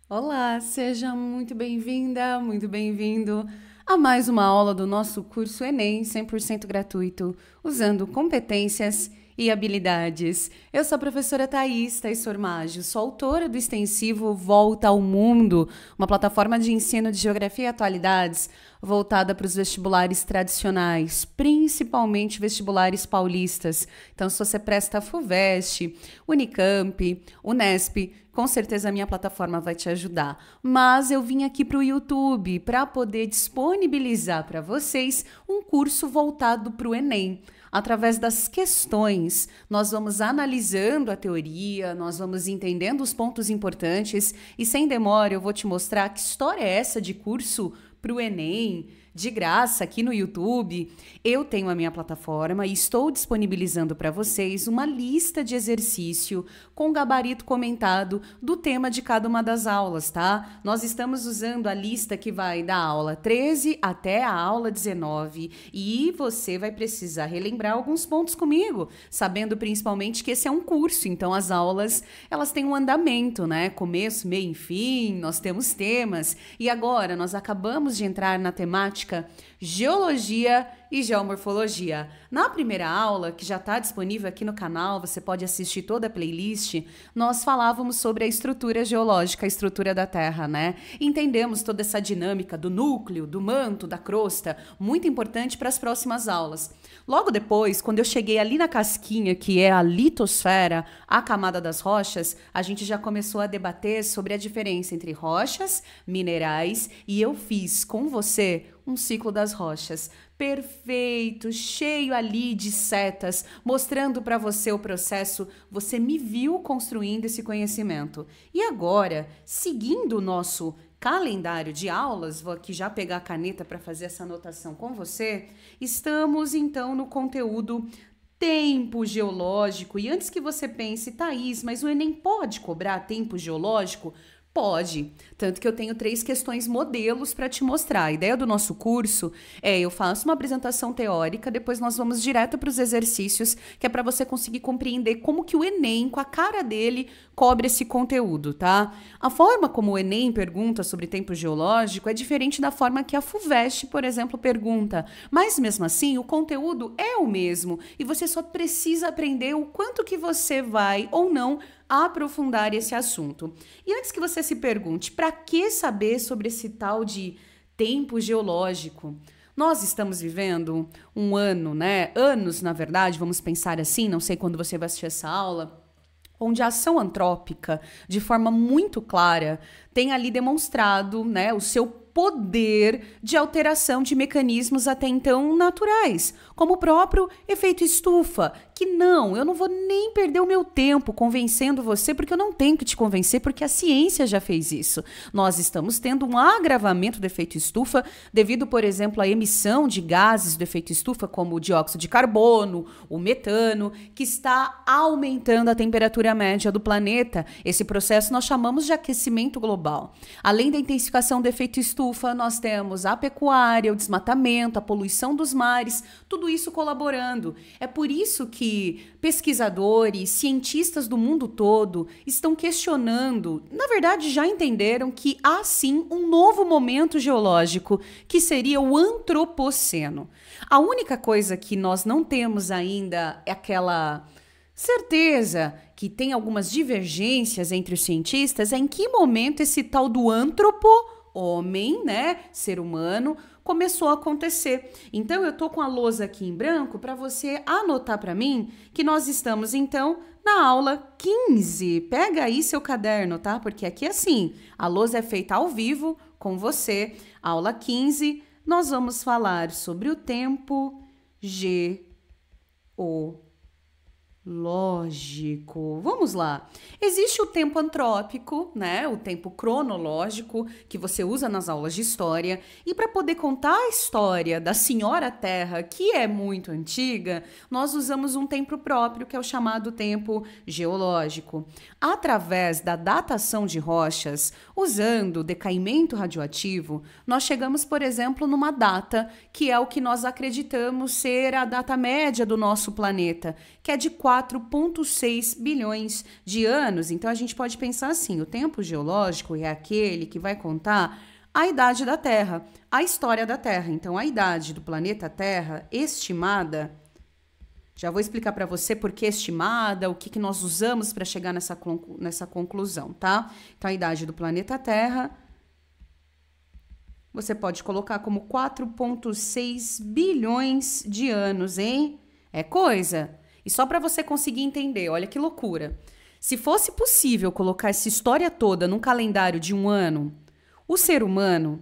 Olá, seja muito bem-vinda, muito bem-vindo a mais uma aula do nosso curso Enem 100% gratuito, usando competências e habilidades. Eu sou a professora Thaís Sormaggio, sou autora do extensivo Volta ao Mundo, uma plataforma de ensino de geografia e atualidades voltada para os vestibulares tradicionais, principalmente vestibulares paulistas. Então, se você presta FUVEST, Unicamp, Unesp, com certeza a minha plataforma vai te ajudar. Mas eu vim aqui para o YouTube para poder disponibilizar para vocês um curso voltado para o Enem. Através das questões, nós vamos analisando a teoria, nós vamos entendendo os pontos importantes e, sem demora, eu vou te mostrar que história é essa de curso para o Enem, de graça, aqui no YouTube. Eu tenho a minha plataforma e estou disponibilizando para vocês uma lista de exercício com gabarito comentado do tema de cada uma das aulas, tá? Nós estamos usando a lista que vai da aula 13 até a aula 19 e você vai precisar relembrar alguns pontos comigo, sabendo principalmente que esse é um curso, então as aulas, elas têm um andamento, né? Começo, meio e fim, nós temos temas e agora nós acabamos de entrar na temática Geologia e Geomorfologia. Na primeira aula, que já está disponível aqui no canal, você pode assistir toda a playlist, nós falávamos sobre a estrutura geológica, a estrutura da Terra, né? Entendemos toda essa dinâmica do núcleo, do manto, da crosta, muito importante para as próximas aulas. Logo depois, quando eu cheguei ali na casquinha, que é a litosfera, a camada das rochas, a gente já começou a debater sobre a diferença entre rochas, minerais, e eu fiz com você um ciclo das rochas. Perfeito, cheio ali de setas, mostrando para você o processo. Você me viu construindo esse conhecimento. E agora, seguindo o nosso calendário de aulas, vou aqui já pegar a caneta para fazer essa anotação com você, estamos então no conteúdo tempo geológico. E antes que você pense, Thaís, mas o Enem pode cobrar tempo geológico? Pode, tanto que eu tenho 3 questões modelos para te mostrar. A ideia do nosso curso é eu faço uma apresentação teórica, depois nós vamos direto para os exercícios, que é para você conseguir compreender como que o Enem, com a cara dele, cobre esse conteúdo, tá? A forma como o Enem pergunta sobre tempo geológico é diferente da forma que a FUVEST, por exemplo, pergunta. Mas mesmo assim, o conteúdo é o mesmo e você só precisa aprender o quanto que você vai ou não aprofundar esse assunto. E antes que você se pergunte, para que saber sobre esse tal de tempo geológico? Nós estamos vivendo um ano, né? Anos, na verdade, vamos pensar assim, não sei quando você vai assistir essa aula, onde a ação antrópica, de forma muito clara, tem ali demonstrado, né, o seu poder de alteração de mecanismos até então naturais, como o próprio efeito estufa, que eu não vou nem perder o meu tempo convencendo você, porque eu não tenho que te convencer, porque a ciência já fez isso. Nós estamos tendo um agravamento do efeito estufa devido, por exemplo, à emissão de gases do efeito estufa, como o dióxido de carbono, o metano, que está aumentando a temperatura média do planeta. Esse processo nós chamamos de aquecimento global. Além da intensificação do efeito estufa, nós temos a pecuária, o desmatamento, a poluição dos mares, tudo isso colaborando. É por isso que pesquisadores, cientistas do mundo todo estão questionando, na verdade já entenderam que há sim um novo momento geológico, que seria o antropoceno. A única coisa que nós não temos ainda é aquela certeza, que tem algumas divergências entre os cientistas, é em que momento esse tal do antropo, homem, né, ser humano, começou a acontecer. Então, eu tô com a lousa aqui em branco para você anotar para mim que nós estamos, então, na aula 15. Pega aí seu caderno, tá? Porque aqui, assim, a lousa é feita ao vivo com você. Aula 15, nós vamos falar sobre o tempo geológico. Lógico. Vamos lá. Existe o tempo antrópico, né? O tempo cronológico que você usa nas aulas de história. E para poder contar a história da Senhora Terra, que é muito antiga, nós usamos um tempo próprio, que é o chamado tempo geológico. Através da datação de rochas, usando o decaimento radioativo, nós chegamos, por exemplo, numa data que é o que nós acreditamos ser a data média do nosso planeta, que é de 4,6 bilhões de anos. Então a gente pode pensar assim: o tempo geológico é aquele que vai contar a idade da Terra, a história da Terra. Então a idade do planeta Terra estimada, já vou explicar para você por que estimada, o que nós usamos para chegar nessa conclusão, tá? Então a idade do planeta Terra você pode colocar como 4,6 bilhões de anos, hein? É coisa. E só para você conseguir entender, olha que loucura. Se fosse possível colocar essa história toda num calendário de um ano, o ser humano,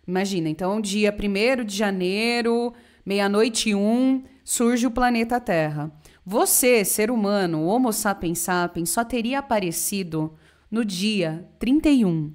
imagina, então dia 1º de janeiro, 00:01, surge o planeta Terra. Você, ser humano, o Homo sapiens sapiens, só teria aparecido no dia 31.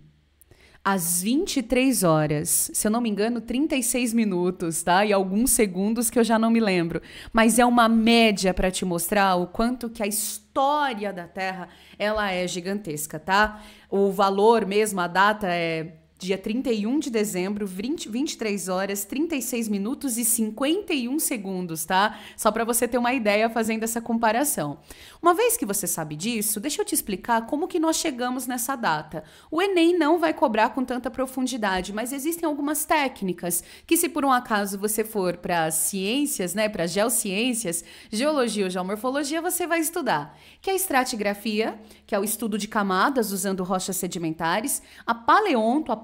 Às 23 horas, se eu não me engano, 36 minutos, tá? E alguns segundos que eu já não me lembro. Mas é uma média para te mostrar o quanto que a história da Terra, ela é gigantesca, tá? O valor mesmo, a data é dia 31 de dezembro, 23 horas, 36 minutos e 51 segundos, tá? Só para você ter uma ideia fazendo essa comparação. Uma vez que você sabe disso, deixa eu te explicar como que nós chegamos nessa data. O Enem não vai cobrar com tanta profundidade, mas existem algumas técnicas que, se por um acaso você for para as ciências, né, para geociências, geologia ou geomorfologia, você vai estudar. Que é a estratigrafia, que é o estudo de camadas usando rochas sedimentares, a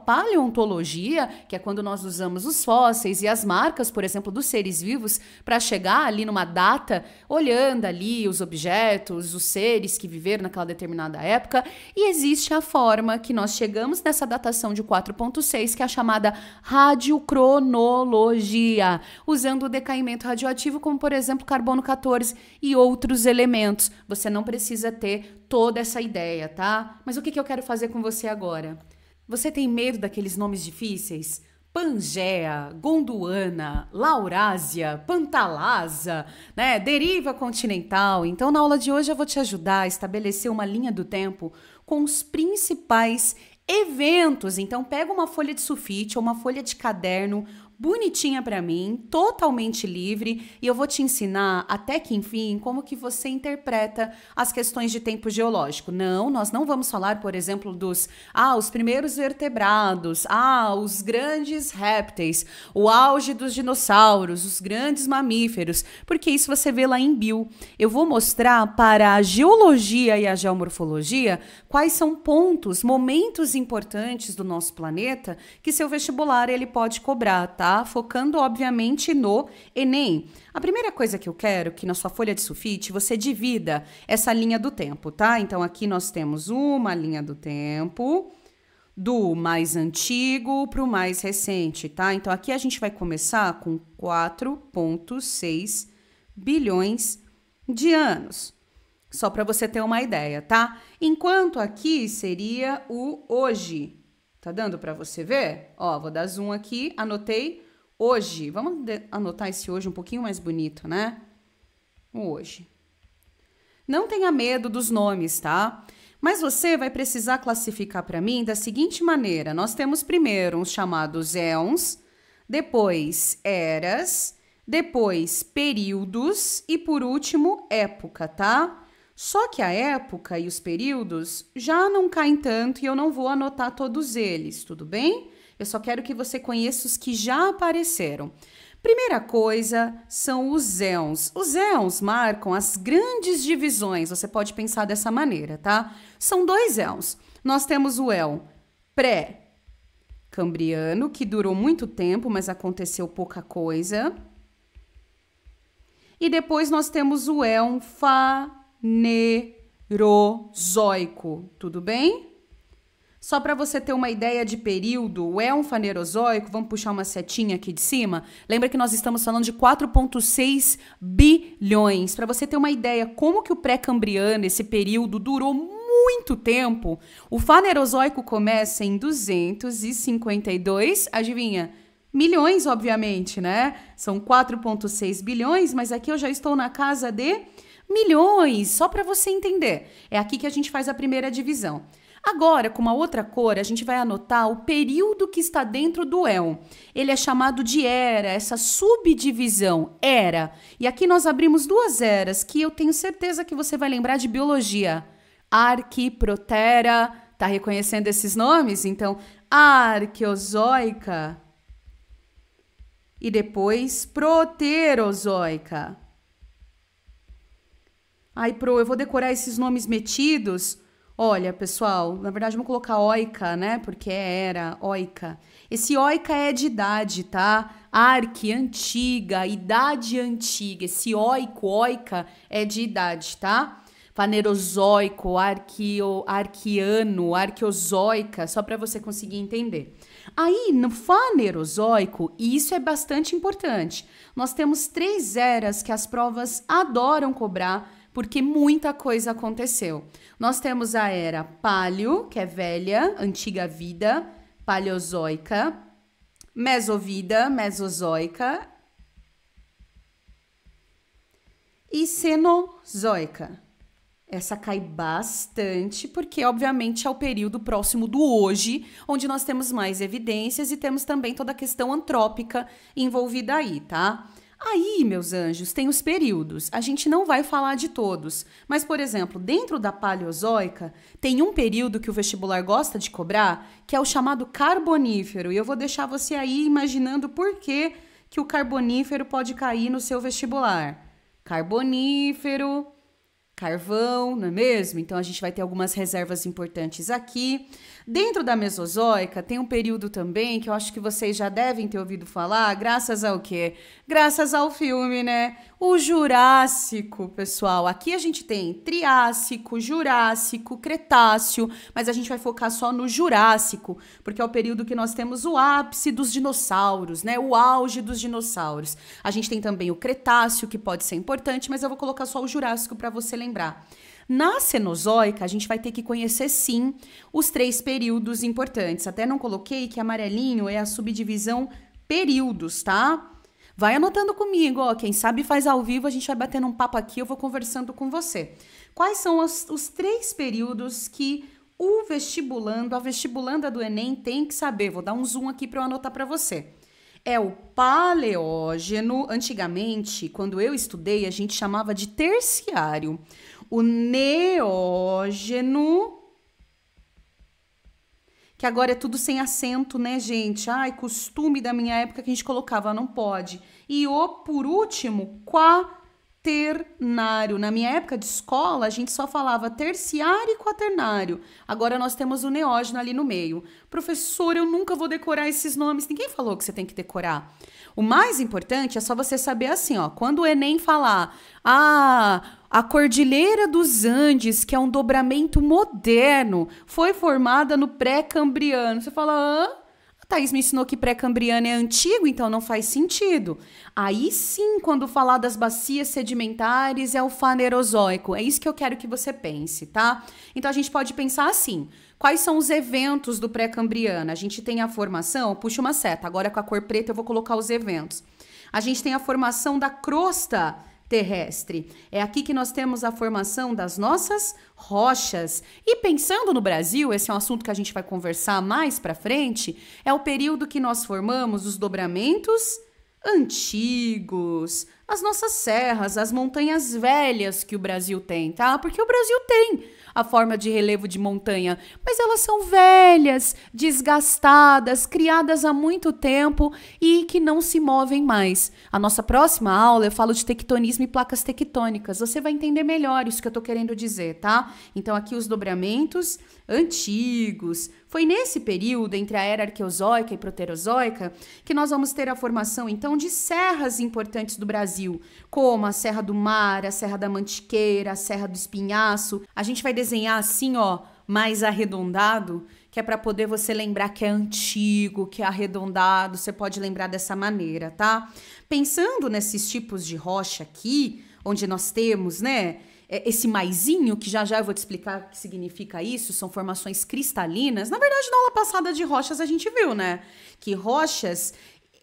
paleontologia, que é quando nós usamos os fósseis e as marcas, por exemplo, dos seres vivos, para chegar ali numa data, olhando ali os objetos, os seres que viveram naquela determinada época. E existe a forma que nós chegamos nessa datação de 4,6, que é a chamada radiocronologia, usando o decaimento radioativo, como, por exemplo, carbono 14 e outros elementos. Você não precisa ter toda essa ideia, tá? Mas o que eu quero fazer com você agora? Você tem medo daqueles nomes difíceis? Pangea, Gondwana, Laurásia, Pantalasa, né? Deriva continental. Então, na aula de hoje eu vou te ajudar a estabelecer uma linha do tempo com os principais eventos. Então, pega uma folha de sulfite ou uma folha de caderno bonitinha para mim, totalmente livre, e eu vou te ensinar até que enfim como que você interpreta as questões de tempo geológico. Não, nós não vamos falar, por exemplo, dos os primeiros vertebrados, os grandes répteis, o auge dos dinossauros, os grandes mamíferos, porque isso você vê lá em bio. Eu vou mostrar para a geologia e a geomorfologia quais são pontos, momentos importantes do nosso planeta que seu vestibular ele pode cobrar, tá? Focando, obviamente, no Enem. A primeira coisa que eu quero que na sua folha de sulfite você divida essa linha do tempo, tá? Então, aqui nós temos uma linha do tempo do mais antigo para o mais recente, tá? Então, aqui a gente vai começar com 4,6 bilhões de anos. Só para você ter uma ideia, tá? Enquanto aqui seria o hoje. Tá dando para você ver? Ó, vou dar zoom aqui, anotei hoje. Vamos anotar esse hoje um pouquinho mais bonito, né? O hoje. Não tenha medo dos nomes, tá? Mas você vai precisar classificar para mim da seguinte maneira. Nós temos primeiro os chamados éons, depois eras, depois períodos e, por último, época, tá? Só que a época e os períodos já não caem tanto e eu não vou anotar todos eles, tudo bem? Eu só quero que você conheça os que já apareceram. Primeira coisa são os éons. Os éons marcam as grandes divisões, você pode pensar dessa maneira, tá? São 2 éons. Nós temos o éon pré-cambriano, que durou muito tempo, mas aconteceu pouca coisa. E depois nós temos o éon Fanerozoico, tudo bem? Só para você ter uma ideia de período, o Éon Fanerozoico, vamos puxar uma setinha aqui de cima. Lembra que nós estamos falando de 4,6 bilhões. Para você ter uma ideia como que o pré-cambriano, esse período, durou muito tempo, o Fanerozoico começa em 252, adivinha? Milhões, obviamente, né? São 4,6 bilhões, mas aqui eu já estou na casa de milhões, só para você entender. É aqui que a gente faz a primeira divisão. Agora, com uma outra cor, a gente vai anotar o período que está dentro do Éon. Ele é chamado de era, essa subdivisão, era. E aqui nós abrimos duas eras que eu tenho certeza que você vai lembrar de biologia. Arquiprotera, tá reconhecendo esses nomes? Então, Arqueozoica e depois Proterozoica. Ai, eu vou decorar esses nomes metidos. Olha, pessoal, na verdade vamos colocar oica, né? Porque era oica. Esse oica é de idade, tá? Arque, antiga, idade antiga. Esse oico, oica, é de idade, tá? Fanerozoico, arqueano, arqueozoica, só para você conseguir entender. Aí, no Fanerozoico, e isso é bastante importante, nós temos 3 eras que as provas adoram cobrar, porque muita coisa aconteceu. Nós temos a era Paleo, que é velha, antiga vida, Paleozoica, Mesovida, Mesozoica e Cenozoica. Essa cai bastante, porque obviamente é o período próximo do hoje, onde nós temos mais evidências e temos também toda a questão antrópica envolvida aí, tá? Aí, meus anjos, tem os períodos. A gente não vai falar de todos. Mas, por exemplo, dentro da Paleozoica, tem um período que o vestibular gosta de cobrar, que é o chamado Carbonífero. E eu vou deixar você aí imaginando por que o Carbonífero pode cair no seu vestibular. Carbonífero, carvão, não é mesmo? Então, a gente vai ter algumas reservas importantes aqui. Dentro da Mesozoica, tem um período também que eu acho que vocês já devem ter ouvido falar, graças ao quê? Graças ao filme, né? O Jurássico, pessoal. Aqui a gente tem Triássico, Jurássico, Cretáceo, mas a gente vai focar só no Jurássico, porque é o período que nós temos o ápice dos dinossauros, né? O auge dos dinossauros. A gente tem também o Cretáceo, que pode ser importante, mas eu vou colocar só o Jurássico para você lembrar. Na Cenozoica, a gente vai ter que conhecer, sim, os 3 períodos importantes. Até não coloquei que amarelinho é a subdivisão períodos, tá? Vai anotando comigo, ó. Quem sabe faz ao vivo, a gente vai batendo um papo aqui, eu vou conversando com você. Quais são os 3 períodos que a vestibulanda do Enem tem que saber? Vou dar um zoom aqui para eu anotar para você. É o Paleógeno. Antigamente, quando eu estudei, a gente chamava de terciário. O Neógeno, que agora é tudo sem acento, né, gente? Ai, costume da minha época que a gente colocava, não pode. E por último, quaternário. Na minha época de escola, a gente só falava terciário e quaternário. Agora nós temos o Neógeno ali no meio. Professor, eu nunca vou decorar esses nomes. Ninguém falou que você tem que decorar. O mais importante é só você saber assim, ó. Quando o Enem falar, a Cordilheira dos Andes, que é um dobramento moderno, foi formada no pré-cambriano. Você fala, a Thaís me ensinou que pré-cambriano é antigo, então não faz sentido. Aí sim, quando falar das bacias sedimentares, é o Fanerozoico. É isso que eu quero que você pense, tá? Então a gente pode pensar assim. Quais são os eventos do pré-cambriano? A gente tem a formação, puxa uma seta, agora com a cor preta eu vou colocar os eventos. A gente tem a formação da crosta terrestre. É aqui que nós temos a formação das nossas rochas. E pensando no Brasil, esse é um assunto que a gente vai conversar mais para frente, é o período que nós formamos os dobramentos antigos, as nossas serras, as montanhas velhas que o Brasil tem, tá? Porque o Brasil tem a forma de relevo de montanha, mas elas são velhas, desgastadas, criadas há muito tempo e que não se movem mais. A nossa próxima aula eu falo de tectonismo e placas tectônicas. Você vai entender melhor isso que eu tô querendo dizer, tá? Então aqui os dobramentos antigos. Foi nesse período, entre a era arqueozoica e proterozoica, que nós vamos ter a formação, então, de serras importantes do Brasil, como a Serra do Mar, a Serra da Mantiqueira, a Serra do Espinhaço. A gente vai desenhar assim, ó, mais arredondado, que é para poder você lembrar que é antigo, que é arredondado, você pode lembrar dessa maneira, tá? Pensando nesses tipos de rocha aqui, onde nós temos, né, esse maisinho, que já já eu vou te explicar o que significa isso, são formações cristalinas. Na verdade, na aula passada de rochas a gente viu, né, que rochas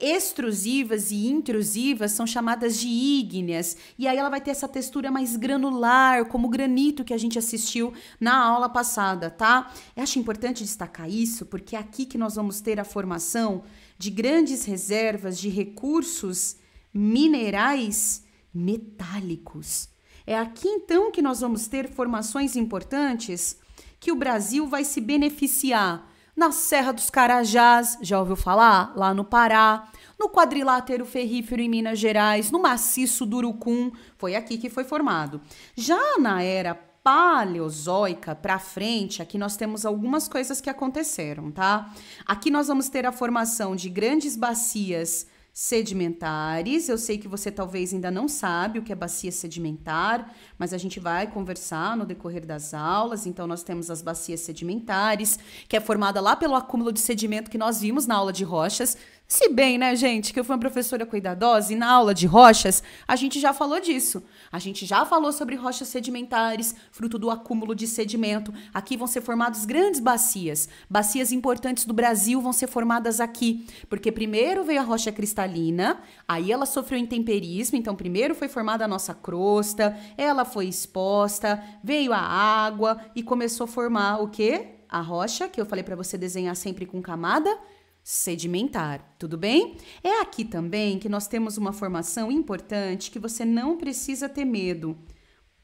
extrusivas e intrusivas são chamadas de ígneas, e aí ela vai ter essa textura mais granular, como o granito que a gente assistiu na aula passada, tá? Eu acho importante destacar isso, porque é aqui que nós vamos ter a formação de grandes reservas de recursos minerais metálicos. É aqui então que nós vamos ter formações importantes que o Brasil vai se beneficiar. Na Serra dos Carajás, já ouviu falar? Lá no Pará, no quadrilátero ferrífero em Minas Gerais, no maciço do Urucum, foi aqui que foi formado. Já na era paleozoica para frente, aqui nós temos algumas coisas que aconteceram, tá? Aqui nós vamos ter a formação de grandes bacias sedimentares. Eu sei que você talvez ainda não sabe o que é bacia sedimentar, mas a gente vai conversar no decorrer das aulas. Então, nós temos as bacias sedimentares, que é formada lá pelo acúmulo de sedimento que nós vimos na aula de rochas. Se bem, né, gente, que eu fui uma professora cuidadosa e na aula de rochas a gente já falou disso. A gente já falou sobre rochas sedimentares, fruto do acúmulo de sedimento. Aqui vão ser formadas grandes bacias. Bacias importantes do Brasil vão ser formadas aqui, porque primeiro veio a rocha cristalina, aí ela sofreu intemperismo, então primeiro foi formada a nossa crosta, ela foi exposta, veio a água e começou a formar o quê? A rocha, que eu falei para você desenhar sempre com camada sedimentar, tudo bem? É aqui também que nós temos uma formação importante que você não precisa ter medo.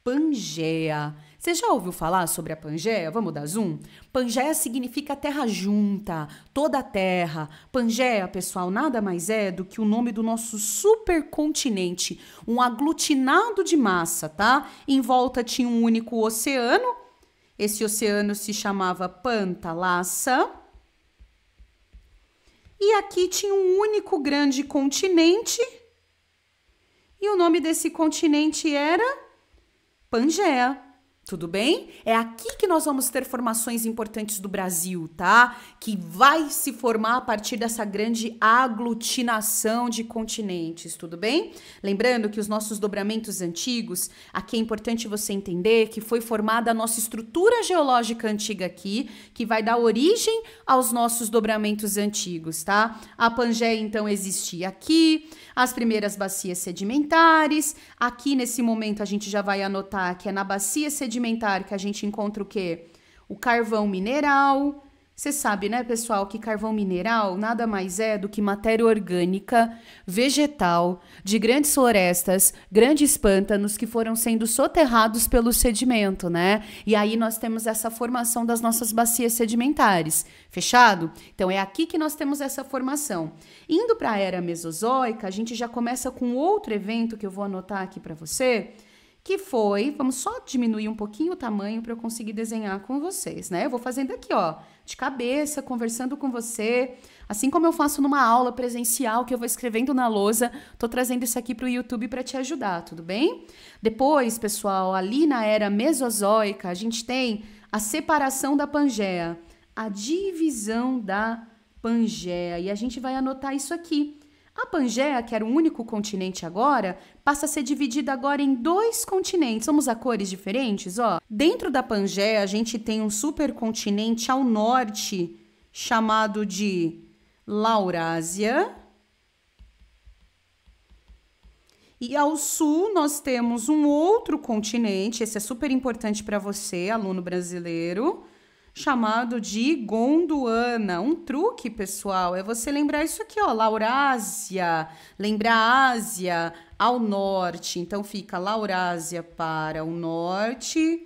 Pangeia. Você já ouviu falar sobre a Pangeia? Vamos dar zoom? Pangeia significa terra junta, toda a terra. Pangeia, pessoal, nada mais é do que o nome do nosso supercontinente, um aglutinado de massa, tá? Em volta tinha um único oceano. Esse oceano se chamava Pantalassa. E aqui tinha um único grande continente. E o nome desse continente era Pangeia. Tudo bem? É aqui que nós vamos ter formações importantes do Brasil, tá? Que vai se formar a partir dessa grande aglutinação de continentes, tudo bem? Lembrando que os nossos dobramentos antigos, aqui é importante você entender que foi formada a nossa estrutura geológica antiga aqui, que vai dar origem aos nossos dobramentos antigos, tá? A Pangeia, então, existia aqui, as primeiras bacias sedimentares. Aqui, nesse momento, a gente já vai anotar que é na bacia sedimentar que a gente encontra o quê? O carvão mineral. Você sabe, né, pessoal, que carvão mineral nada mais é do que matéria orgânica, vegetal, de grandes florestas, grandes pântanos que foram sendo soterrados pelo sedimento, né? E aí nós temos essa formação das nossas bacias sedimentares. Fechado? Então é aqui que nós temos essa formação. Indo para a era mesozoica, a gente já começa com outro evento que eu vou anotar aqui para você, que foi, vamos só diminuir um pouquinho o tamanho para eu conseguir desenhar com vocês, né? Eu vou fazendo aqui, ó, de cabeça, conversando com você, assim como eu faço numa aula presencial que eu vou escrevendo na lousa, tô trazendo isso aqui para o YouTube para te ajudar, tudo bem? Depois, pessoal, ali na era mesozoica, a gente tem a separação da Pangeia, a divisão da Pangeia, e a gente vai anotar isso aqui. A Pangeia, que era o único continente agora, passa a ser dividida agora em dois continentes. Vamos a cores diferentes, ó. Dentro da Pangeia, a gente tem um supercontinente ao norte, chamado de Laurásia. E ao sul, nós temos um outro continente, esse é super importante para você, aluno brasileiro, chamado de Gondwana. Um truque, pessoal, é você lembrar isso aqui, ó, Laurásia, lembrar a Ásia ao norte. Então, fica Laurásia para o norte,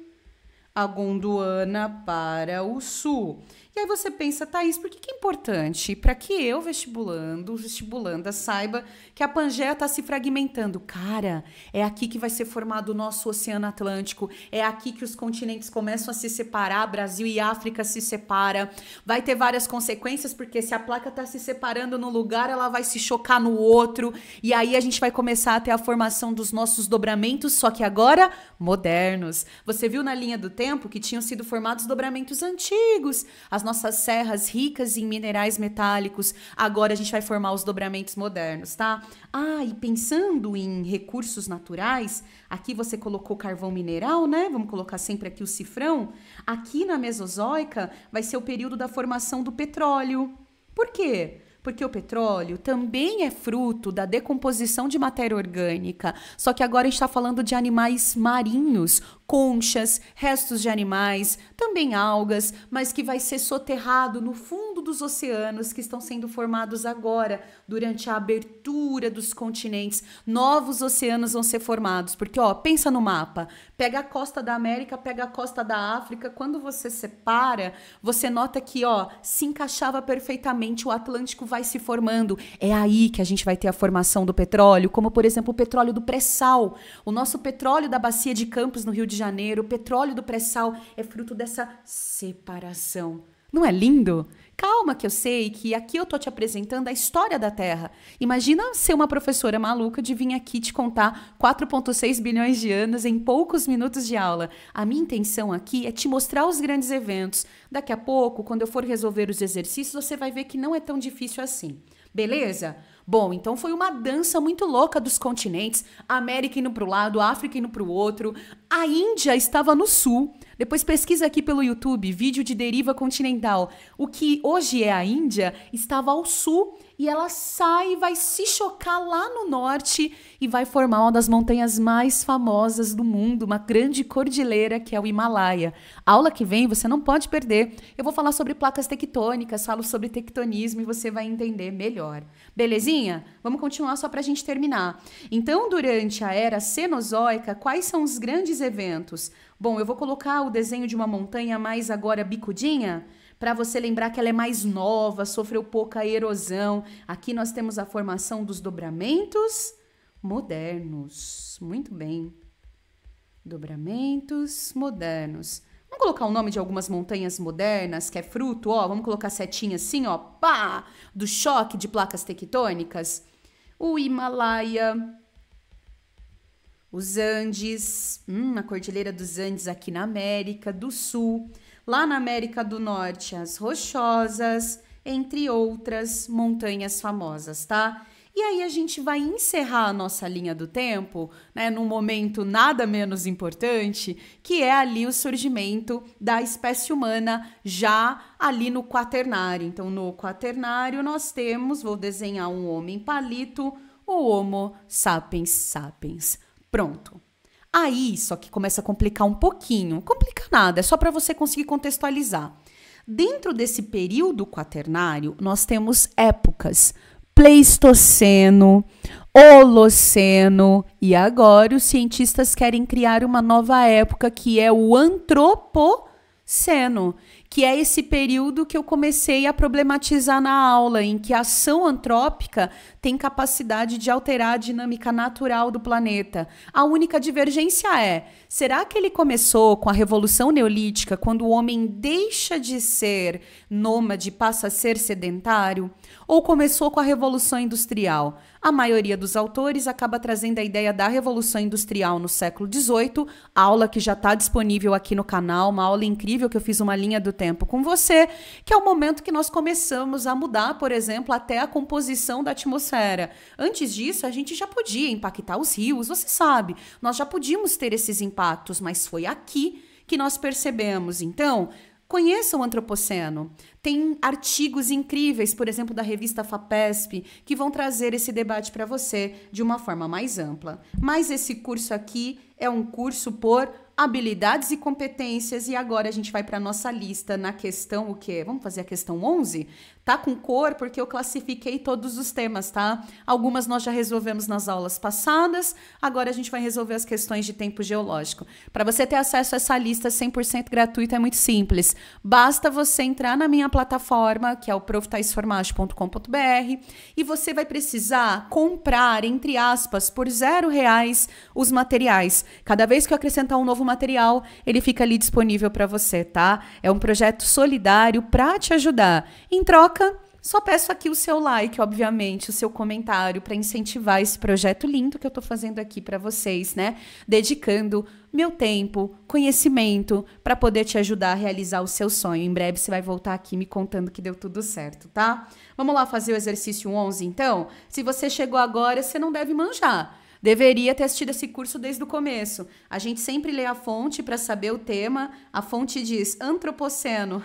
a Gondwana para o sul. E aí você pensa, Thaís, por que é importante? Para que eu, vestibulanda, saiba que a Pangeia está se fragmentando. Cara, é aqui que vai ser formado o nosso Oceano Atlântico. É aqui que os continentes começam a se separar. Brasil e África se separam. Vai ter várias consequências, porque se a placa está se separando num lugar, ela vai se chocar no outro. E aí a gente vai começar a ter a formação dos nossos dobramentos, só que agora modernos. Você viu na linha do tempo que tinham sido formados dobramentos antigos. As nossas serras ricas em minerais metálicos, agora a gente vai formar os dobramentos modernos, tá? Ah, e pensando em recursos naturais, aqui você colocou carvão mineral, né? Vamos colocar sempre aqui o cifrão. Aqui na Mesozoica vai ser o período da formação do petróleo. Por quê? Porque o petróleo também é fruto da decomposição de matéria orgânica, só que agora a gente está falando de animais marinhos, conchas, restos de animais, também algas, mas que vai ser soterrado no fundo dos oceanos que estão sendo formados agora, durante a abertura dos continentes. Novos oceanos vão ser formados, porque, ó, pensa no mapa, pega a costa da América, pega a costa da África, quando você separa, você nota que, ó, se encaixava perfeitamente, o Atlântico vai se formando. É aí que a gente vai ter a formação do petróleo, como, por exemplo, o petróleo do pré-sal. O nosso petróleo da Bacia de Campos, no Rio de Janeiro, o petróleo do pré-sal é fruto dessa separação. Não é lindo? Calma que eu sei que aqui eu tô te apresentando a história da Terra. Imagina ser uma professora maluca de vir aqui te contar 4,6 bilhões de anos em poucos minutos de aula. A minha intenção aqui é te mostrar os grandes eventos. Daqui a pouco, quando eu for resolver os exercícios, você vai ver que não é tão difícil assim. Beleza? Bom, então foi uma dança muito louca dos continentes, a América indo para o lado, a África indo para o outro, a Índia estava no sul. Depois pesquisa aqui pelo YouTube, vídeo de deriva continental. O que hoje é a Índia estava ao sul e ela sai e vai se chocar lá no norte e vai formar uma das montanhas mais famosas do mundo, uma grande cordilheira que é o Himalaia. A aula que vem você não pode perder. Eu vou falar sobre placas tectônicas, falo sobre tectonismo e você vai entender melhor. Belezinha? Vamos continuar só para a gente terminar. Então, durante a era Cenozoica, quais são os grandes eventos? Bom, eu vou colocar o desenho de uma montanha mais agora bicudinha, para você lembrar que ela é mais nova, sofreu pouca erosão. Aqui nós temos a formação dos dobramentos modernos. Muito bem. Dobramentos modernos. Vamos colocar o nome de algumas montanhas modernas, que é fruto, ó, vamos colocar setinha assim, ó, pá, do choque de placas tectônicas. O Himalaia, os Andes, a Cordilheira dos Andes aqui na América do Sul. Lá na América do Norte, as Rochosas, entre outras montanhas famosas, tá? E aí a gente vai encerrar a nossa linha do tempo, né, num momento nada menos importante, que é ali o surgimento da espécie humana já ali no Quaternário. Então, no Quaternário nós temos, vou desenhar um homem palito, o Homo sapiens sapiens. Pronto. Aí, só que começa a complicar um pouquinho. Complica nada, é só para você conseguir contextualizar. Dentro desse período quaternário, nós temos épocas. Pleistoceno, Holoceno e agora os cientistas querem criar uma nova época que é o Antropoceno, que é esse período que eu comecei a problematizar na aula, em que a ação antrópica tem capacidade de alterar a dinâmica natural do planeta. A única divergência é, será que ele começou com a Revolução Neolítica, quando o homem deixa de ser nômade e passa a ser sedentário? Ou começou com a Revolução Industrial? A maioria dos autores acaba trazendo a ideia da Revolução Industrial no século XVIII, aula que já está disponível aqui no canal, uma aula incrível que eu fiz uma linha do tempo com você, que é o momento que nós começamos a mudar, por exemplo, até a composição da atmosfera. Antes disso, a gente já podia impactar os rios, você sabe, nós já podíamos ter esses impactos, mas foi aqui que nós percebemos. Então, conheça o Antropoceno. Tem artigos incríveis, por exemplo, da revista FAPESP, que vão trazer esse debate para você de uma forma mais ampla. Mas esse curso aqui é um curso por habilidades e competências e agora a gente vai para a nossa lista na questão o quê? Vamos fazer a questão 11? Tá com cor porque eu classifiquei todos os temas, tá? Algumas nós já resolvemos nas aulas passadas, agora a gente vai resolver as questões de tempo geológico. Para você ter acesso a essa lista 100% gratuita é muito simples. Basta você entrar na minha plataforma, que é o proftaisformage.com.br, e você vai precisar comprar, entre aspas, por R$0 os materiais. Cada vez que eu acrescentar um novo material, ele fica ali disponível para você, tá? É um projeto solidário para te ajudar. Em troca, Só peço aqui o seu like, obviamente, o seu comentário para incentivar esse projeto lindo que eu tô fazendo aqui para vocês, né? Dedicando meu tempo, conhecimento para poder te ajudar a realizar o seu sonho. Em breve você vai voltar aqui me contando que deu tudo certo, tá? Vamos lá fazer o exercício 11, então? Se você chegou agora, você não deve manjar. Deveria ter assistido esse curso desde o começo. A gente sempre lê a fonte para saber o tema. A fonte diz antropoceno.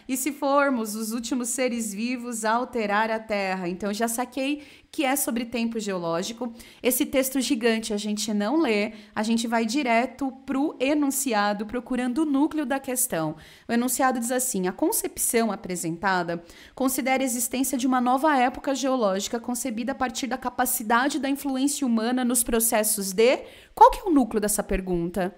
E se formos os últimos seres vivos a alterar a Terra? Então, já saquei que é sobre tempo geológico. Esse texto gigante a gente não lê, a gente vai direto pro enunciado, procurando o núcleo da questão. O enunciado diz assim: a concepção apresentada considera a existência de uma nova época geológica concebida a partir da capacidade da influência humana nos processos de... Qual que é o núcleo dessa pergunta?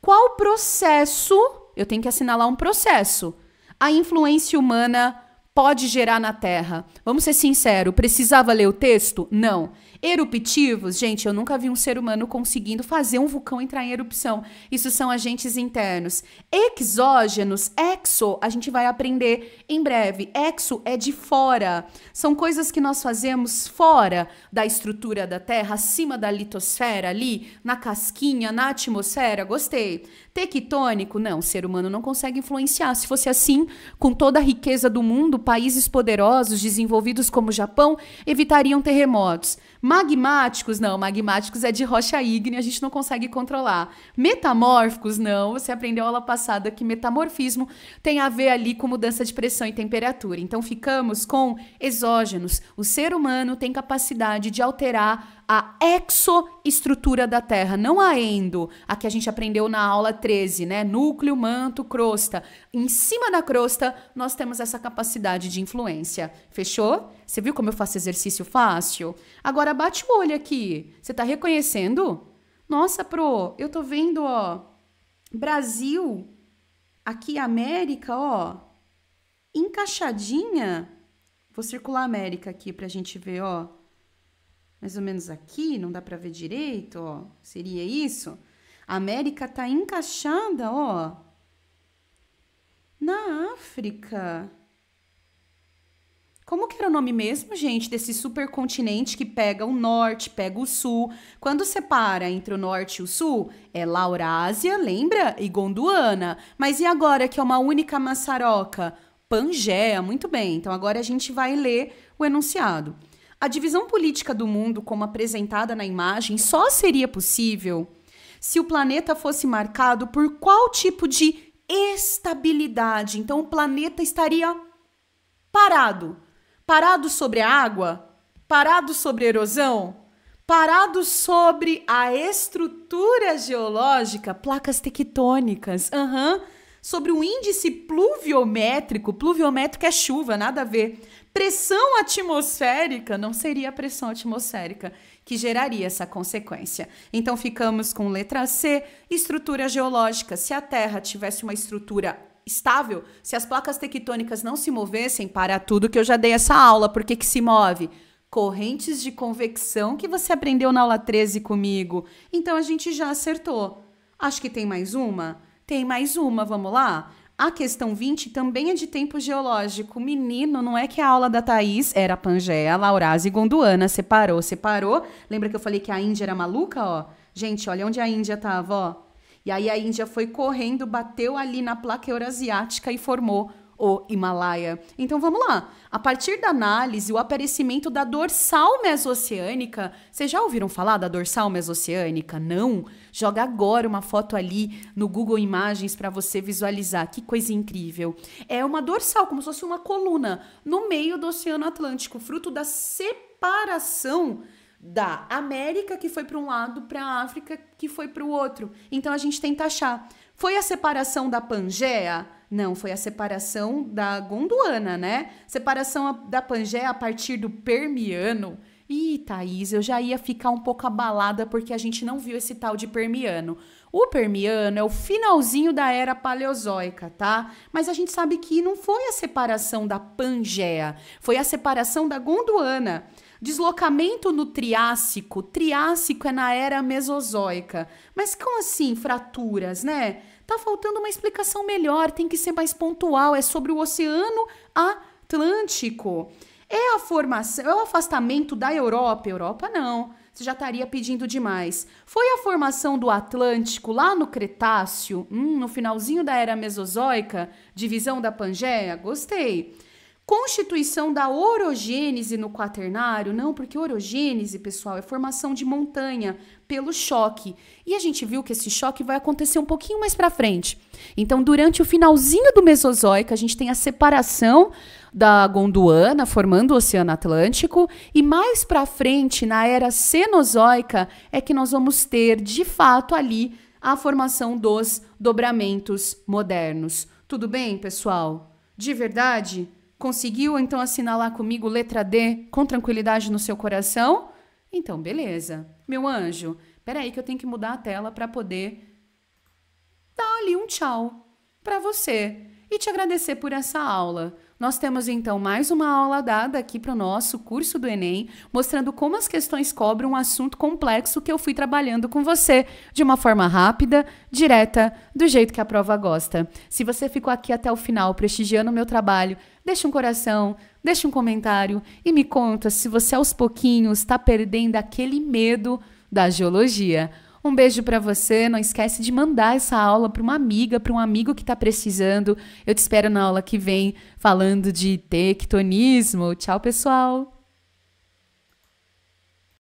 Qual processo, eu tenho que assinalar um processo, a influência humana pode gerar na Terra? Vamos ser sinceros, precisava ler o texto? Não. Eruptivos, gente, eu nunca vi um ser humano conseguindo fazer um vulcão entrar em erupção. Isso são agentes internos. Exógenos, exo, a gente vai aprender em breve. Exo é de fora. São coisas que nós fazemos fora da estrutura da Terra, acima da litosfera, ali, na casquinha, na atmosfera. Gostei. Tectônico, não, o ser humano não consegue influenciar. Se fosse assim, com toda a riqueza do mundo, países poderosos, desenvolvidos como o Japão, evitariam terremotos. Magmáticos, não, magmáticos é de rocha ígnea, a gente não consegue controlar. Metamórficos, não, você aprendeu aula passada que metamorfismo tem a ver ali com mudança de pressão e temperatura. Então ficamos com exógenos. O ser humano tem capacidade de alterar a exoestrutura da Terra, não a endo, a que a gente aprendeu na aula 13, né? Núcleo, manto, crosta. Em cima da crosta, nós temos essa capacidade de influência. Fechou? Você viu como eu faço exercício fácil? Agora bate o olho aqui. Você tá reconhecendo? Nossa, Pro, eu tô vendo, ó, Brasil, aqui América, ó, encaixadinha. Vou circular a América aqui pra gente ver, ó. Mais ou menos aqui, não dá para ver direito, ó. Seria isso? A América tá encaixada, ó, na África. Como que era o nome mesmo, gente, desse supercontinente que pega o norte, pega o sul? Quando separa entre o norte e o sul, é Laurásia, lembra? E Gondwana. Mas e agora que é uma única maçaroca? Pangeia, muito bem. Então agora a gente vai ler o enunciado. A divisão política do mundo, como apresentada na imagem, só seria possível se o planeta fosse marcado por qual tipo de estabilidade. Então, o planeta estaria parado. Parado sobre a água? Parado sobre a erosão? Parado sobre a estrutura geológica? Placas tectônicas. Sobre o índice pluviométrico. Pluviométrico é chuva, nada a ver. Pressão atmosférica, não seria a pressão atmosférica que geraria essa consequência. Então, ficamos com letra C, estrutura geológica. Se a Terra tivesse uma estrutura estável, se as placas tectônicas não se movessem, para tudo que eu já dei essa aula, por que que se move? Correntes de convecção que você aprendeu na aula 13 comigo. Então, a gente já acertou. Acho que tem mais uma? Tem mais uma, vamos lá? A questão 20 também é de tempo geológico. Menino, não é que a aula da Thaís era Pangeia, Laurásia e Gondwana. Separou. Lembra que eu falei que a Índia era maluca, ó? Gente, olha onde a Índia tava, ó. E aí a Índia foi correndo, bateu ali na placa eurasiática e formou o Himalaia. Então vamos lá. A partir da análise, o aparecimento da dorsal mesoceânica. Vocês já ouviram falar da dorsal mesoceânica? Não? Joga agora uma foto ali no Google Imagens para você visualizar. Que coisa incrível. É uma dorsal, como se fosse uma coluna no meio do Oceano Atlântico, fruto da separação da América, que foi para um lado, para a África, que foi para o outro. Então a gente tenta achar. Foi a separação da Pangeia? Não, foi a separação da Gondwana, né? Separação da Pangeia a partir do Permiano. Ih, Thaís, eu já ia ficar um pouco abalada porque a gente não viu esse tal de Permiano. O Permiano é o finalzinho da Era Paleozoica, tá? Mas a gente sabe que não foi a separação da Pangeia, foi a separação da Gondwana. Deslocamento no Triássico. Triássico é na Era Mesozoica. Mas como assim fraturas, né? Tá faltando uma explicação melhor, tem que ser mais pontual. É sobre o Oceano Atlântico. É a formação, é o afastamento da Europa? Europa não, você já estaria pedindo demais. Foi a formação do Atlântico lá no Cretáceo, no finalzinho da Era Mesozoica, divisão da Pangeia? Gostei. Constituição da orogênese no Quaternário? Não, porque orogênese, pessoal, é formação de montanha pelo choque. E a gente viu que esse choque vai acontecer um pouquinho mais para frente. Então, durante o finalzinho do Mesozoico, a gente tem a separação da Gondwana, formando o Oceano Atlântico, e mais para frente, na Era Cenozoica, é que nós vamos ter, de fato, ali a formação dos dobramentos modernos. Tudo bem, pessoal? De verdade? Conseguiu, então, assinalar comigo letra D com tranquilidade no seu coração? Então, beleza. Meu anjo, peraí que eu tenho que mudar a tela para poder dar ali um tchau para você e te agradecer por essa aula. Nós temos, então, mais uma aula dada aqui para o nosso curso do Enem, mostrando como as questões cobrem um assunto complexo que eu fui trabalhando com você, de uma forma rápida, direta, do jeito que a prova gosta. Se você ficou aqui até o final prestigiando o meu trabalho, deixa um coração, deixa um comentário e me conta se você aos pouquinhos está perdendo aquele medo da geologia. Um beijo para você, não esquece de mandar essa aula para uma amiga, para um amigo que está precisando. Eu te espero na aula que vem falando de tectonismo. Tchau, pessoal!